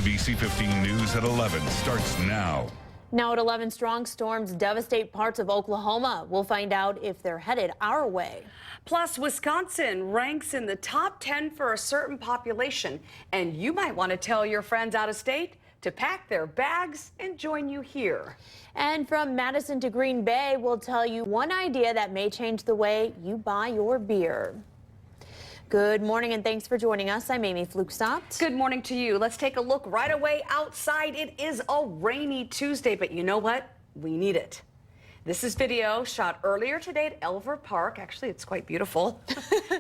NBC 15 News at 11 starts now. Now at 11, strong storms devastate parts of Oklahoma. We'll find out if they're headed our way. Plus, Wisconsin ranks in the top 10 for a certain population. And you might want to tell your friends out of state to pack their bags and join you here. And from Madison to Green Bay, we'll tell you one idea that may change the way you buy your beer. Good morning and thanks for joining us. I'm Amy Flukestadt. Good morning to you. Let's take a look right away outside. It is a rainy Tuesday, but you know what? We need it. This is video shot earlier today at Elver Park. Actually, it's quite beautiful.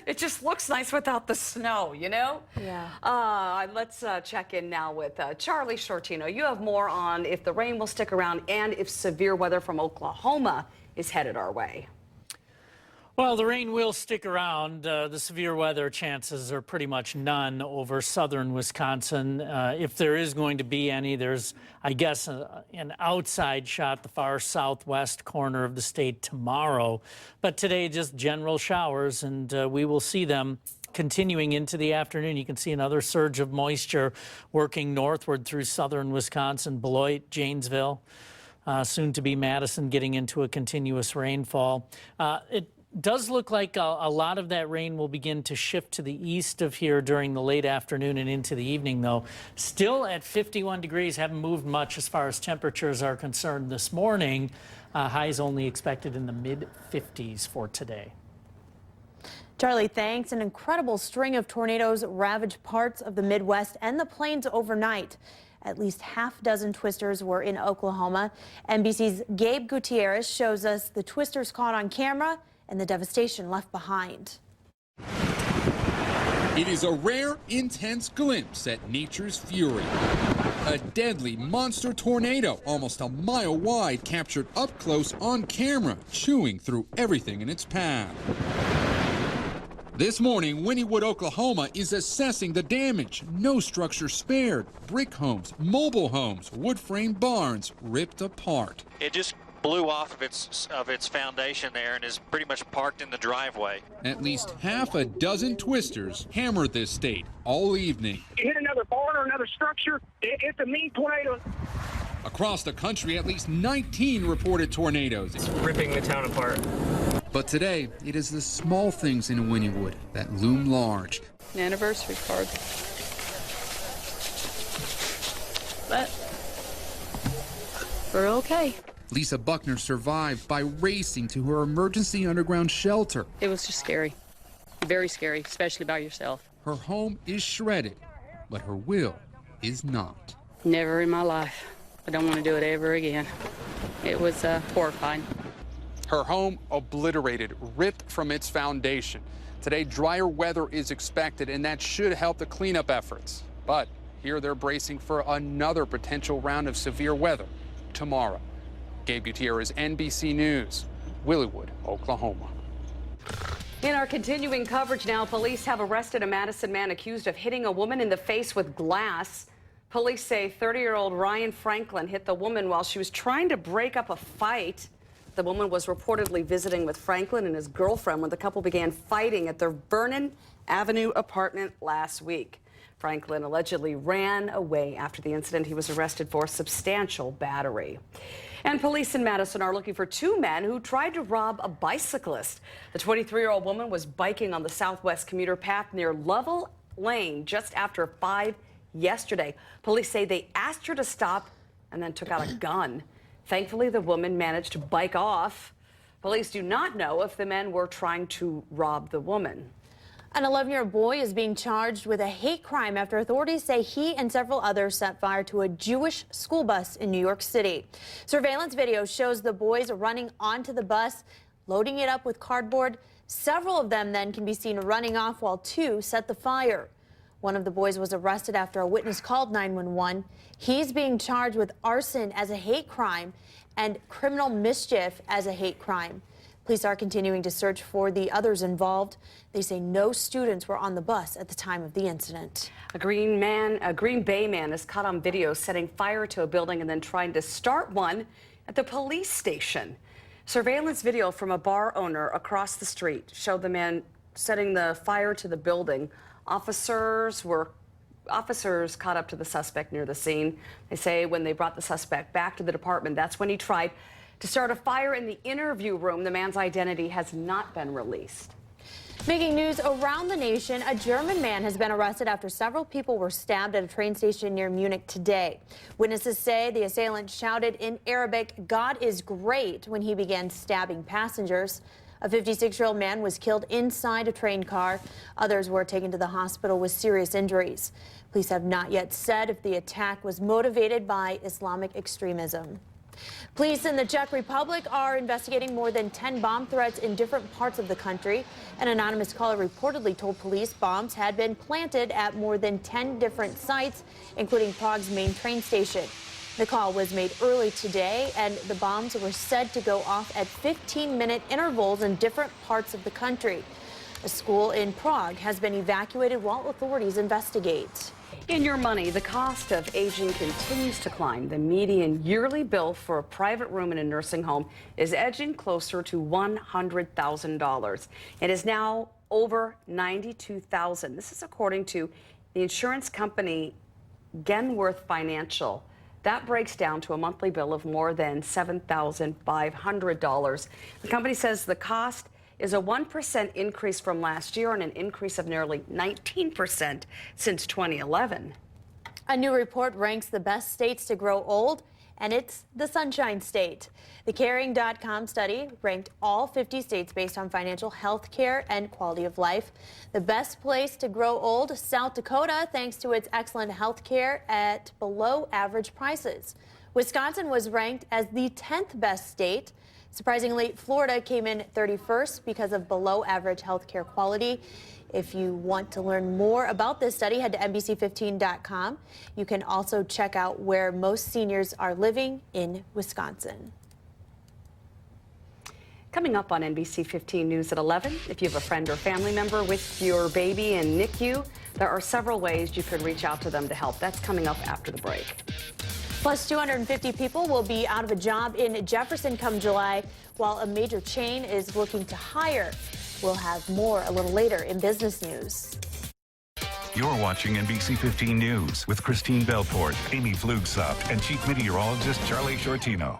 It just looks nice without the snow, you know? Yeah. Let's check in now with Charlie Shortino. You have more on if the rain will stick around and if severe weather from Oklahoma is headed our way. Well, the rain will stick around. The severe weather chances are pretty much none over southern Wisconsin. If there is going to be any, there's, I guess, an outside shot, the far southwest corner of the state tomorrow. But today, just general showers, and we will see them continuing into the afternoon. You can see another surge of moisture working northward through southern Wisconsin, Beloit, Janesville, soon to be Madison, getting into a continuous rainfall. It does look like a lot of that rain will begin to shift to the east of here during the late afternoon and into the evening, though. Still at 51 degrees, haven't moved much as far as temperatures are concerned this morning. Highs only expected in the mid-50s for today. Charlie, thanks. An incredible string of tornadoes ravaged parts of the Midwest and the plains overnight. At least half dozen twisters were in Oklahoma. NBC's Gabe Gutierrez shows us the twisters caught on camera and the devastation left behind. It is a rare, intense glimpse at nature's fury. A deadly monster tornado, almost a mile wide, captured up close on camera, chewing through everything in its path. This morning, Wynnewood, Oklahoma is assessing the damage. No structure spared. Brick homes, mobile homes, wood frame barns ripped apart. It just blew off of its foundation there and is pretty much parked in the driveway. At least half a dozen twisters hammered this state all evening. You hit another barn or another structure, it's a mean tornado. Across the country, at least 19 reported tornadoes. It's ripping the town apart. But today, it is the small things in Wynnewood that loom large. An anniversary card. But we're okay. Lisa Buckner survived by racing to her emergency underground shelter. It was just scary. Very scary, especially by yourself. Her home is shredded, but her will is not. Never in my life. I don't want to do it ever again. It was horrifying. Her home obliterated, ripped from its foundation. Today, drier weather is expected, and that should help the cleanup efforts. But here they're bracing for another potential round of severe weather tomorrow. Gabe Gutierrez, NBC News, Wynnewood, Oklahoma. In our continuing coverage now, police have arrested a Madison man accused of hitting a woman in the face with glass. Police say 30-year-old Ryan Franklin hit the woman while she was trying to break up a fight. The woman was reportedly visiting with Franklin and his girlfriend when the couple began fighting at their Vernon Avenue apartment last week. Franklin allegedly ran away after the incident. He was arrested for substantial battery. And police in Madison are looking for two men who tried to rob a bicyclist. The 23-year-old woman was biking on the southwest commuter path near Lovell Lane just after 5 yesterday. Police say they asked her to stop and then took out a gun. Thankfully, the woman managed to bike off. Police do not know if the men were trying to rob the woman. An 11-year-old boy is being charged with a hate crime after authorities say he and several others set fire to a Jewish school bus in New York City. Surveillance video shows the boys running onto the bus, loading it up with cardboard. Several of them then can be seen running off while two set the fire. One of the boys was arrested after a witness called 911. He's being charged with arson as a hate crime and criminal mischief as a hate crime. Police are continuing to search for the others involved. They say no students were on the bus at the time of the incident. A Green Bay man is caught on video setting fire to a building and then trying to start one at the police station. Surveillance video from a bar owner across the street showed the man setting the fire to the building. Officers were Officers caught up to the suspect near the scene. They say when they brought the suspect back to the department, that's when he tried to start a fire in the interview room. The man's identity has not been released. Making news around the nation, a German man has been arrested after several people were stabbed at a train station near Munich today. Witnesses say the assailant shouted in Arabic, "God is great," when he began stabbing passengers. A 56-year-old man was killed inside a train car. Others were taken to the hospital with serious injuries. Police have not yet said if the attack was motivated by Islamic extremism. Police in the Czech Republic are investigating more than 10 bomb threats in different parts of the country. An anonymous caller reportedly told police bombs had been planted at more than 10 different sites, including Prague's main train station. The call was made early today, and the bombs were said to go off at 15-minute intervals in different parts of the country. A school in Prague has been evacuated while authorities investigate. In your money, the cost of aging continues to climb. The median yearly bill for a private room in a nursing home is edging closer to $100,000. It is now over $92,000. This is according to the insurance company Genworth Financial. That breaks down to a monthly bill of more than $7,500. The company says the cost is a 1% increase from last year and an increase of nearly 19% since 2011. A new report ranks the best states to grow old, and it's the Sunshine State. The Caring.com study ranked all 50 states based on financial health care and quality of life. The best place to grow old, South Dakota, thanks to its excellent health care at below average prices. Wisconsin was ranked as the 10th best state. Surprisingly, Florida came in 31st because of below average health care quality. If you want to learn more about this study, head to NBC15.com. You can also check out where most seniors are living in Wisconsin. Coming up on NBC 15 News at 11, if you have a friend or family member with your baby in NICU, there are several ways you can reach out to them to help. That's coming up after the break. Plus, 250 people will be out of a job in Jefferson come July, while a major chain is looking to hire. We'll have more a little later in business news. You're watching NBC 15 News with Christine Belport, Amy Flugsup, and Chief Meteorologist Charlie Shortino.